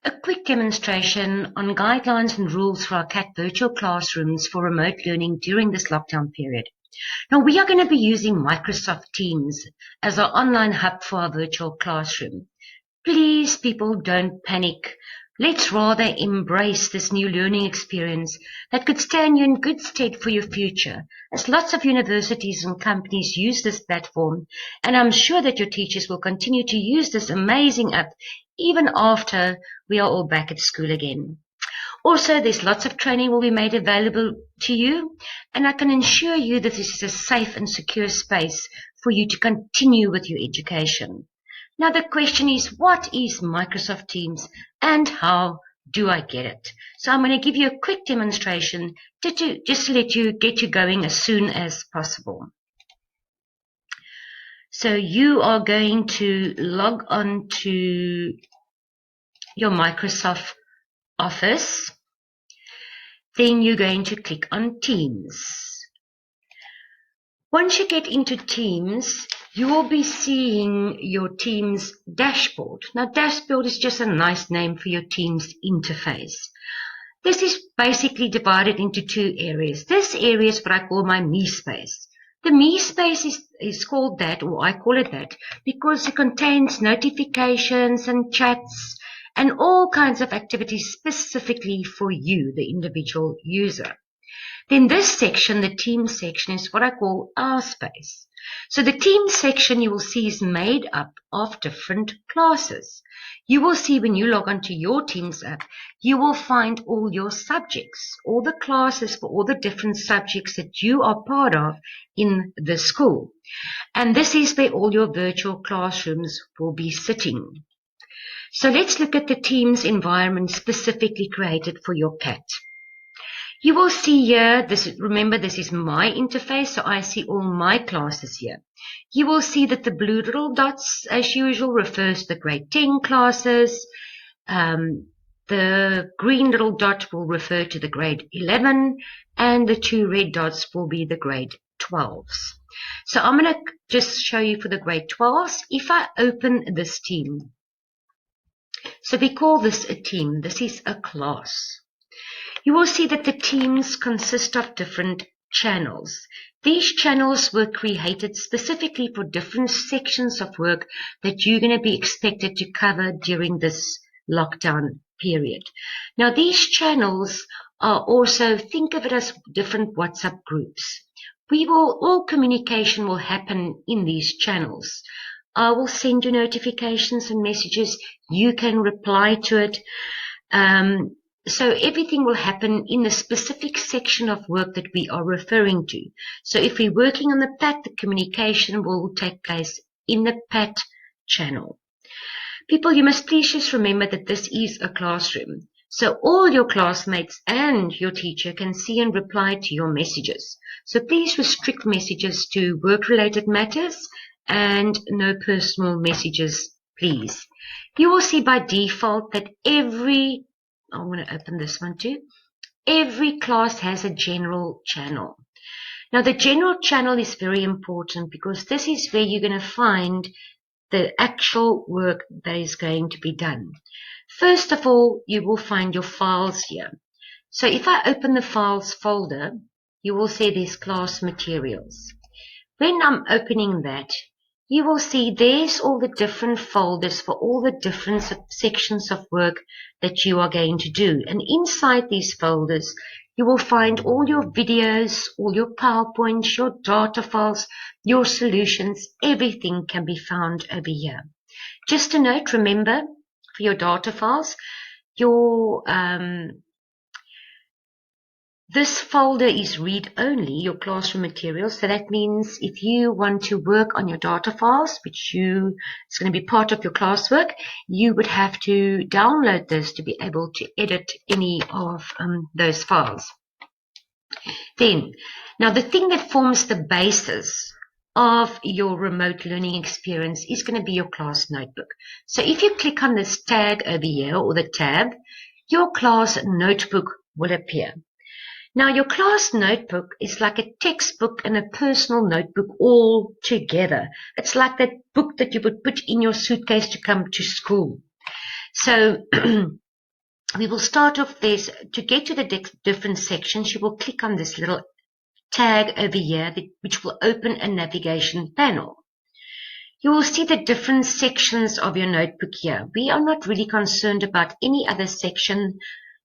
A quick demonstration on guidelines and rules for our CAT virtual classrooms for remote learning during this lockdown period. Now, we are going to be using Microsoft Teams as our online hub for our virtual classroom. Please, people, don't panic. Let's rather embrace this new learning experience that could stand you in good stead for your future, as lots of universities and companies use this platform, and I'm sure that your teachers will continue to use this amazing app even after we are all back at school again. Also, there's lots of training will be made available to you, and I can assure you that this is a safe and secure space for you to continue with your education. Now the question is, what is Microsoft Teams and how do I get it? So I'm going to give you a quick demonstration just to let you get you going as soon as possible. So you are going to log on to your Microsoft Office. Then you're going to click on Teams. Once you get into Teams, you will be seeing your Teams dashboard. Now, dashboard is just a nice name for your Teams interface. This is basically divided into two areas. This area is what I call my me space. The me space is called that, or I call it that, because it contains notifications and chats and all kinds of activities specifically for you, the individual user. Then this section, the Teams section, is what I call our space. So the Teams section you will see is made up of different classes. You will see when you log onto your Teams app, you will find all your subjects, all the classes for all the different subjects that you are part of in the school. And this is where all your virtual classrooms will be sitting. So let's look at the Teams environment specifically created for your CAT. You will see here, remember this is my interface, so I see all my classes here. You will see that the blue little dots, as usual, refers to the grade 10 classes. The green little dot will refer to the grade 11, and the two red dots will be the grade 12s. So I'm going to just show you for the grade 12s. If I open this team, so we call this a team, this is a class. You will see that the teams consist of different channels. These channels were created specifically for different sections of work that you're going to be expected to cover during this lockdown period. Now, these channels are also, think of it as different WhatsApp groups. All communication will happen in these channels. I will send you notifications and messages. You can reply to it. So everything will happen in the specific section of work that we are referring to. So if we're working on the PAT, the communication will take place in the PAT channel. People, you must please just remember that this is a classroom. So all your classmates and your teacher can see and reply to your messages. So please restrict messages to work-related matters and no personal messages, please. You will see by default that I'm going to open this one too. Every class has a general channel. Now, the general channel is very important because this is where you're going to find the actual work that is going to be done. First of all, you will find your files here. So if I open the files folder, you will see there's class materials. When I'm opening that, you will see there's all the different folders for all the different sections of work that you are going to do. And inside these folders, you will find all your videos, all your PowerPoints, your data files, your solutions. Everything can be found over here. Just a note, remember, for your data files, this folder is read-only, your classroom materials. So that means if you want to work on your data files, which is going to be part of your classwork, you would have to download this to be able to edit any of those files. Now the thing that forms the basis of your remote learning experience is going to be your class notebook. So if you click on this tag over here, or the tab, your class notebook will appear. Now, your class notebook is like a textbook and a personal notebook all together. It's like that book that you would put in your suitcase to come to school. So we will start off this. To get to the different sections, you will click on this little tag over here, which will open a navigation panel. You will see the different sections of your notebook here. We are not really concerned about any other section.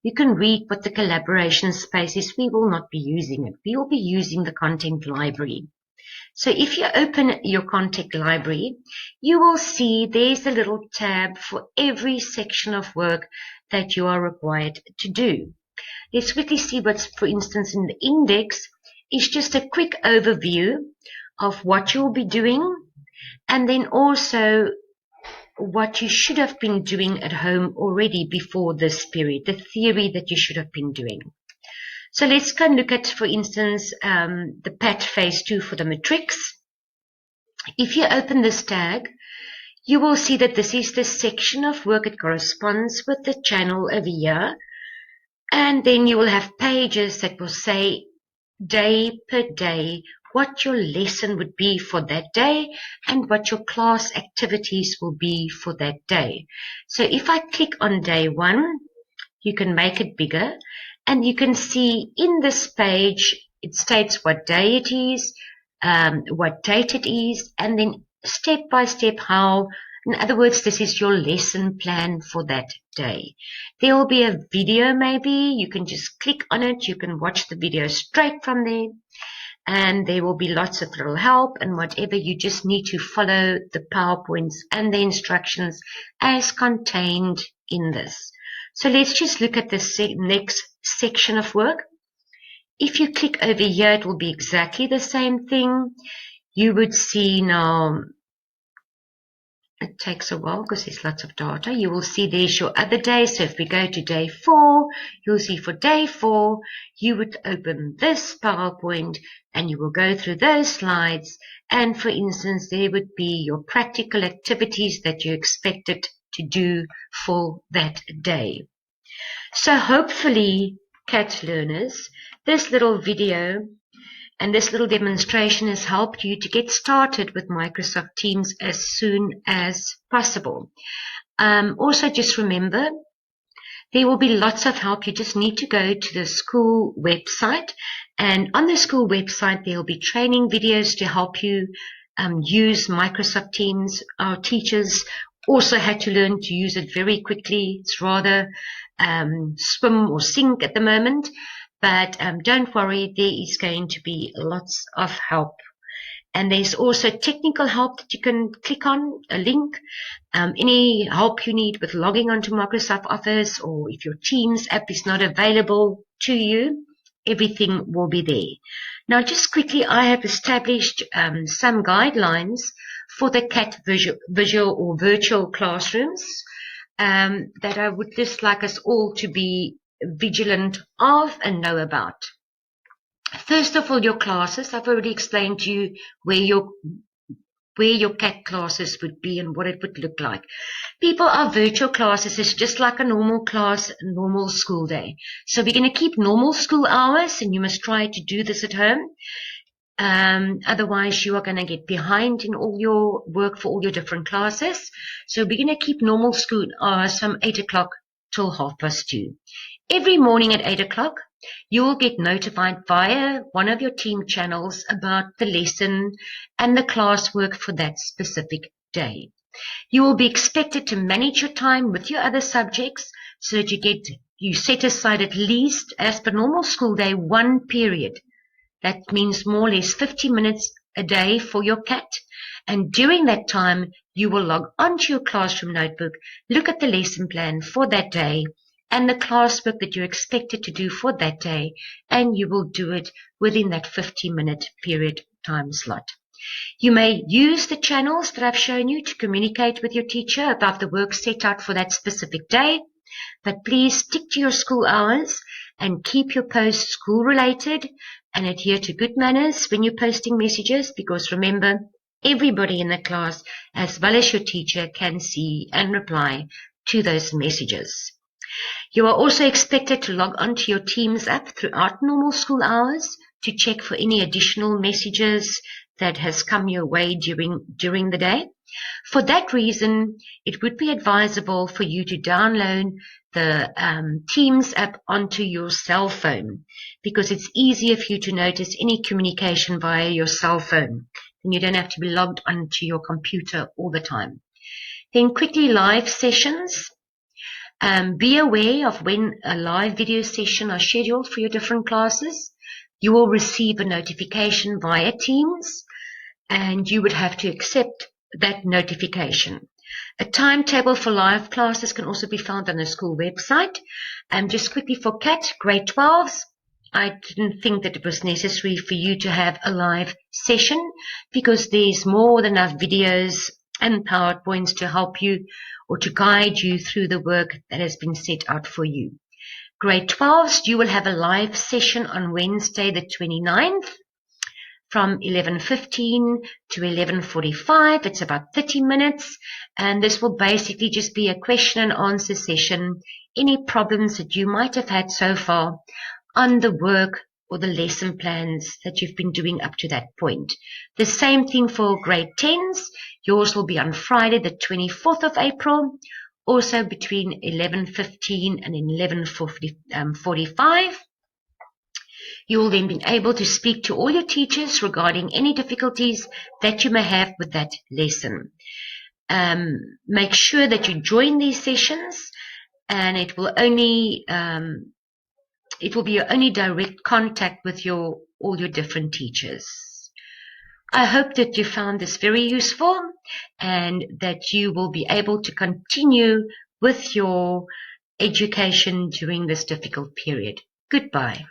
You can read what the collaboration space is. We will not be using it. We will be using the content library. So if you open your content library, you will see there's a little tab for every section of work that you are required to do. Let's quickly see what's, for instance, in the index is just a quick overview of what you'll be doing, and then also what you should have been doing at home already before this period, the theory that you should have been doing. So let's go and look at, for instance, the PAT phase 2 for the matrix. If you open this tag, you will see that this is the section of work. It corresponds with the channel over here. And then you will have pages that will say day per day what your lesson would be for that day and what your class activities will be for that day. So if I click on day 1, you can make it bigger, and you can see in this page it states what day it is, what date it is, and then step by step how. In other words, this is your lesson plan for that day. There will be a video maybe. You can just click on it. You can watch the video straight from there. And there will be lots of little help and whatever. You just need to follow the PowerPoints and the instructions as contained in this. So let's just look at the next section of work. If you click over here, it will be exactly the same thing. You would see now, it takes a while because there's lots of data. You will see there's your other day. So if we go to day 4, you'll see for day 4, you would open this PowerPoint and you will go through those slides. And for instance, there would be your practical activities that you expected to do for that day. So hopefully, CAT learners, this little video and this little demonstration has helped you to get started with Microsoft Teams as soon as possible. Also, just remember, there will be lots of help. You just need to go to the school website, and on the school website, there will be training videos to help you use Microsoft Teams. Our teachers also had to learn to use it very quickly. It's rather swim or sink at the moment. But don't worry, there is going to be lots of help. And there's also technical help that you can click on, a link. Any help you need with logging onto Microsoft Office, or if your Teams app is not available to you, everything will be there. Now, just quickly, I have established some guidelines for the CAT visual or virtual classrooms that I would just like us all to be vigilant of and know about. First of all, your classes. I've already explained to you where your CAT classes would be and what it would look like. People, our virtual classes is just like a normal class, a normal school day. So we're going to keep normal school hours, and you must try to do this at home. Otherwise, you are going to get behind in all your work for all your different classes. So we're going to keep normal school hours from 8 o'clock till 2:30. Every morning at 8 o'clock, you will get notified via one of your team channels about the lesson and the classwork for that specific day. You will be expected to manage your time with your other subjects so that you set aside at least, as per normal school day, 1 period. That means more or less 50 minutes a day for your CAT. And during that time, you will log onto your classroom notebook, look at the lesson plan for that day, and the classwork that you're expected to do for that day, and you will do it within that 50-minute period time slot. You may use the channels that I've shown you to communicate with your teacher about the work set out for that specific day, but please stick to your school hours and keep your posts school related and adhere to good manners when you're posting messages, because remember, everybody in the class, as well as your teacher, can see and reply to those messages. You are also expected to log onto your Teams app throughout normal school hours to check for any additional messages that has come your way during the day. For that reason, it would be advisable for you to download the Teams app onto your cell phone, because it's easier for you to notice any communication via your cell phone, and you don't have to be logged onto your computer all the time. Then quickly, live sessions. Be aware of when a live video session are scheduled for your different classes. You will receive a notification via Teams, and you would have to accept that notification. A timetable for live classes can also be found on the school website. Just quickly for CAT, grade 12s, I didn't think that it was necessary for you to have a live session, because there's more than enough videos and PowerPoints to help you or to guide you through the work that has been set out for you. Grade 12s, you will have a live session on Wednesday the 29th from 11:15 to 11:45. It's about 30 minutes, and this will basically just be a question and answer session. Any problems that you might have had so far on the work or the lesson plans that you've been doing up to that point. The same thing for grade 10s. Yours will be on Friday the 24th of April, also between 11:15 and 11:45. You will then be able to speak to all your teachers regarding any difficulties that you may have with that lesson. Make sure that you join these sessions, and it will be your only direct contact with all your different teachers. I hope that you found this very useful, and that you will be able to continue with your education during this difficult period. Goodbye.